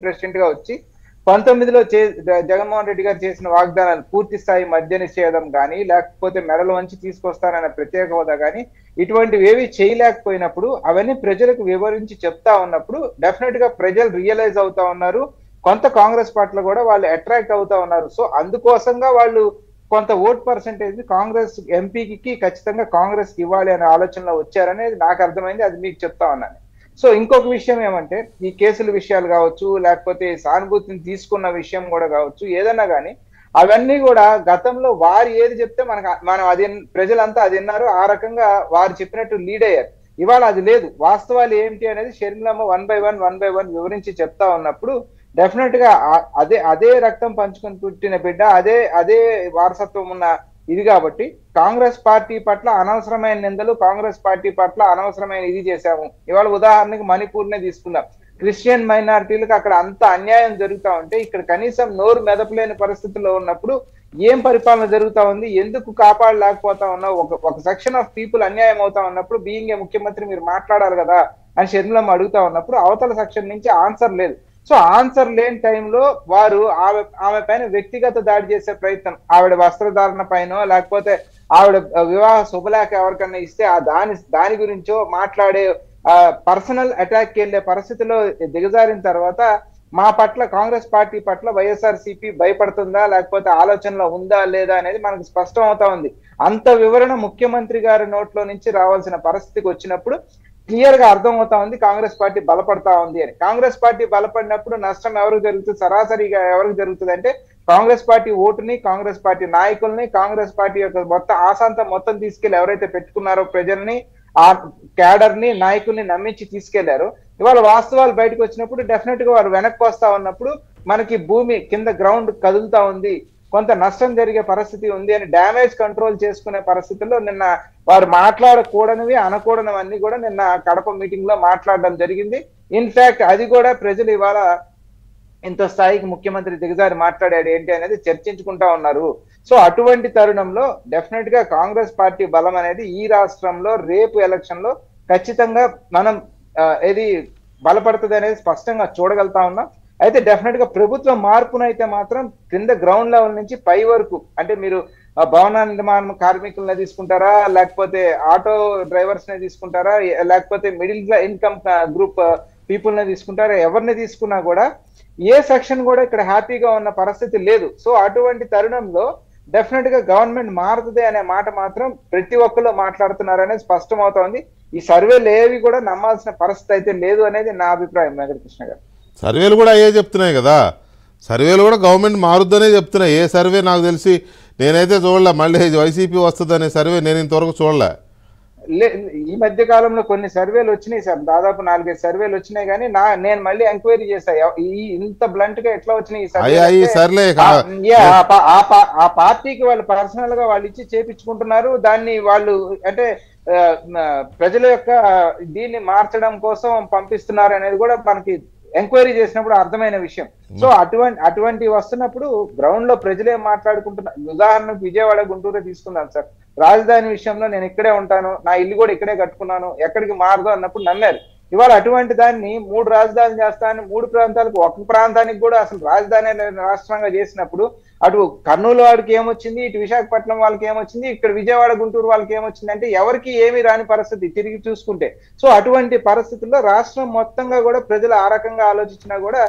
President గా వచ్చి 19లో జగన్మోహన్ రెడ్డి గారు చేసిన వాగ్దానాలు పూర్తి స్థాయి మద్య నిషేధం కానీ లేకపోతే మెడలు వంచి తీసుకొస్తానన్న ప్రత్యేక హోదా కానీ ఇటువంటివి ఏవి చేయలేకపోయినప్పుడు అవన్నీ ప్రజలకు వివరించి చెప్తా ఉన్నప్పుడు డెఫినెట్ గా ప్రజలు రియలైజ్ అవుతా ఉన్నారు. కొంత కాంగ్రెస్ పార్టీలో కూడా వాళ్ళు అట్రాక్ట్ అవుతా ఉన్నారు. సో అందుకోసంగా వాళ్ళు కొంత ఓట్ పర్సెంటేజ్ కాంగ్రెస్ ఎంపీకి ఖచ్చితంగా కాంగ్రెస్ కి ఇవ్వాలి అనే ఆలోచనలో వచ్చారనేది నాకు అర్థమైంది. అది మీకు చెప్తా ఉన్నాను. సో ఇంకొక విషయం ఏమంటే ఈ కేసుల విషయాలు కావచ్చు లేకపోతే సానుభూతిని తీసుకున్న విషయం కూడా కావచ్చు ఏదన్నా కానీ అవన్నీ కూడా గతంలో వారు ఏది చెప్తే మనం అది ప్రజలంతా అది విన్నారు. ఆ రకంగా వారు చెప్పినట్టు లీడ్ అయ్యారు. ఇవాళ అది లేదు. వాస్తవాలు ఏంటి అనేది షర్మిలమ్మ 1 by 1 వివరించి చెప్తా ఉన్నప్పుడు డెఫినెట్ గా అదే రక్తం పంచుకొని పుట్టిన బిడ్డ అదే వారసత్వం ఉన్న ఇది కాబట్టి కాంగ్రెస్ పార్టీ పట్ల అనవసరమైన నిందలు, కాంగ్రెస్ పార్టీ పట్ల అనవసరమైన ఇది చేశాము. ఇవాళ ఉదాహరణకి మణిపూర్నే తీసుకుందాం. క్రిస్టియన్ మైనారిటీలకు అక్కడ అంత అన్యాయం జరుగుతా ఉంటే ఇక్కడ కనీసం నోరు మెదపలేని పరిస్థితుల్లో ఉన్నప్పుడు ఏం పరిపాలన జరుగుతా ఉంది, ఎందుకు కాపాడలేకపోతా ఉన్నా, ఒక సెక్షన్ ఆఫ్ పీపుల్ అన్యాయం అవుతా ఉన్నప్పుడు బీయింగ్ ఏ ముఖ్యమంత్రి మీరు మాట్లాడాలి కదా అని షర్మిలమ్మ అడుగుతా ఉన్నప్పుడు అవతల సెక్షన్ నుంచి ఆన్సర్ లేదు. సో ఆన్సర్ లేని టైంలో వారు ఆమె పైన వ్యక్తిగత దాడి చేసే ప్రయత్నం, ఆవిడ వస్త్రధారణ పైన లేకపోతే ఆవిడ వివాహ శుభలేఖ ఎవరికన్నా ఇస్తే దాని గురించో మాట్లాడే పర్సనల్ అటాక్ వెళ్ళే పరిస్థితిలో దిగజారిన తర్వాత మా పట్ల కాంగ్రెస్ పార్టీ పట్ల వైఎస్ఆర్సీపీ భయపడుతుందా లేకపోతే ఆలోచనలో ఉందా లేదా అనేది మనకు స్పష్టం అవుతా ఉంది. అంత వివరణ ముఖ్యమంత్రి గారి నోట్లో నుంచి రావాల్సిన పరిస్థితికి వచ్చినప్పుడు క్లియర్ గా అర్థం అవుతా ఉంది కాంగ్రెస్ పార్టీ బలపడతా ఉంది అని. కాంగ్రెస్ పార్టీ బలపడినప్పుడు నష్టం ఎవరికి జరుగుతుంది, సరాసరిగా ఎవరికి జరుగుతుంది అంటే కాంగ్రెస్ పార్టీ ఓటుని, కాంగ్రెస్ పార్టీ నాయకుల్ని, కాంగ్రెస్ పార్టీ యొక్క మొత్తం తీసుకెళ్లి ఎవరైతే పెట్టుకున్నారో ప్రజల్ని, ఆ క్యాడర్ ని, నాయకుల్ని నమ్మించి తీసుకెళ్లారు. ఇవాళ వాస్తవాలు బయటకు వచ్చినప్పుడు డెఫినెట్ గా వారు వెనక్కి వస్తా ఉన్నప్పుడు మనకి భూమి కింద గ్రౌండ్ కదులుతా ఉంది, కొంత నష్టం జరిగే పరిస్థితి ఉంది అని డ్యామేజ్ కంట్రోల్ చేసుకునే పరిస్థితుల్లో నిన్న వారు మాట్లాడకూడనివి అనకూడనివన్నీ కూడా నిన్న కడప మీటింగ్ లో మాట్లాడడం జరిగింది. ఇన్ఫాక్ట్ అది కూడా ప్రజలు ఇవాళ ఇంత స్థాయికి ముఖ్యమంత్రి దిగజారి మాట్లాడాడు ఏంటి అనేది చర్చించుకుంటా ఉన్నారు. సో అటువంటి తరుణంలో డెఫినెట్ గా కాంగ్రెస్ పార్టీ బలం అనేది ఈ రాష్ట్రంలో రేపు ఎలక్షన్ లో ఖచ్చితంగా మనం ఏది బలపడుతుంది అనేది స్పష్టంగా చూడగలుగుతా ఉన్నాం. అయితే డెఫినెట్ గా ప్రభుత్వ మార్పునైతే మాత్రం కింద గ్రౌండ్ లెవెల్ నుంచి పై వరకు అంటే మీరు భవన నిర్మాణ కార్మికులనే తీసుకుంటారా లేకపోతే ఆటో డ్రైవర్స్ నే తీసుకుంటారా లేకపోతే మిడిల్ ఇన్కమ్ గ్రూప్ పీపుల్ నే తీసుకుంటారా, ఎవరిని తీసుకున్నా కూడా ఏ సెక్షన్ కూడా ఇక్కడ హ్యాపీగా ఉన్న పరిస్థితి లేదు. సో అటువంటి తరుణంలో డెఫినెట్ గా గవర్నమెంట్ మారుతుంది అనే మాట మాత్రం ప్రతి ఒక్కరు మాట్లాడుతున్నారు అనేది స్పష్టం అవుతోంది. ఈ సర్వేలు ఏవి కూడా నమ్మాల్సిన పరిస్థితి అయితే లేదు అనేది నా అభిప్రాయం. వెంకటకృష్ణ గారు, సర్వేలు కూడా అయ్యే చెప్తున్నాయి కదా, సర్వేలు కూడా గవర్నమెంట్ మారుద్దనే చెప్తున్నాయి. ఏ సర్వే నాకు తెలిసి నేనైతే చూడలే, మళ్ళీ వైసీపీ వస్తుంది అనే సర్వే నేను ఇంతవరకు చూడలే. ఈ మధ్య కాలంలో కొన్ని సర్వేలు వచ్చినాయి సార్, దాదాపు 4-5 సర్వేలు వచ్చినాయి. కానీ నేను మళ్ళీ ఎంక్వైరీ చేశా ఇంత బ్లంట్ గా ఎట్లా వచ్చినాయి సర్లే. ఆ పార్టీకి వాళ్ళు పర్సనల్ గా వాళ్ళు ఇచ్చి చేపించుకుంటున్నారు. దాన్ని వాళ్ళు అంటే ప్రజల యొక్క దీన్ని మార్చడం కోసం పంపిస్తున్నారు అనేది కూడా మనకి ఎంక్వైరీ చేసినప్పుడు అర్థమైన విషయం. సో అటువంటి వస్తున్నప్పుడు గ్రౌండ్ లో ప్రజలే మాట్లాడుకుంటున్నారు. ఉదాహరణకు విజయవాడ, గుంటూరు తీసుకుందాం సార్. రాజధాని విషయంలో నేను ఇక్కడే ఉంటాను, నా ఇల్లు కూడా ఇక్కడే కట్టుకున్నాను, ఎక్కడికి మారదు అన్నప్పుడు నమ్మారు. ఇవాళ అటువంటి దాన్ని 3 రాజధానులు చేస్తానని 3 ప్రాంతాలకు, ఒక ప్రాంతానికి కూడా అసలు రాజధాని రాష్ట్రంగా చేసినప్పుడు అటు కర్నూలు వాడికి ఏమొచ్చింది, ఇటు విశాఖపట్నం వాళ్ళకి ఏమొచ్చింది, ఇక్కడ విజయవాడ, గుంటూరు వాళ్ళకి ఏమొచ్చింది అంటే ఎవరికి ఏమీ రాని పరిస్థితి తిరిగి చూసుకుంటే. సో అటువంటి పరిస్థితుల్లో రాష్ట్రం మొత్తంగా కూడా ప్రజలు ఆ రకంగా ఆలోచించినా కూడా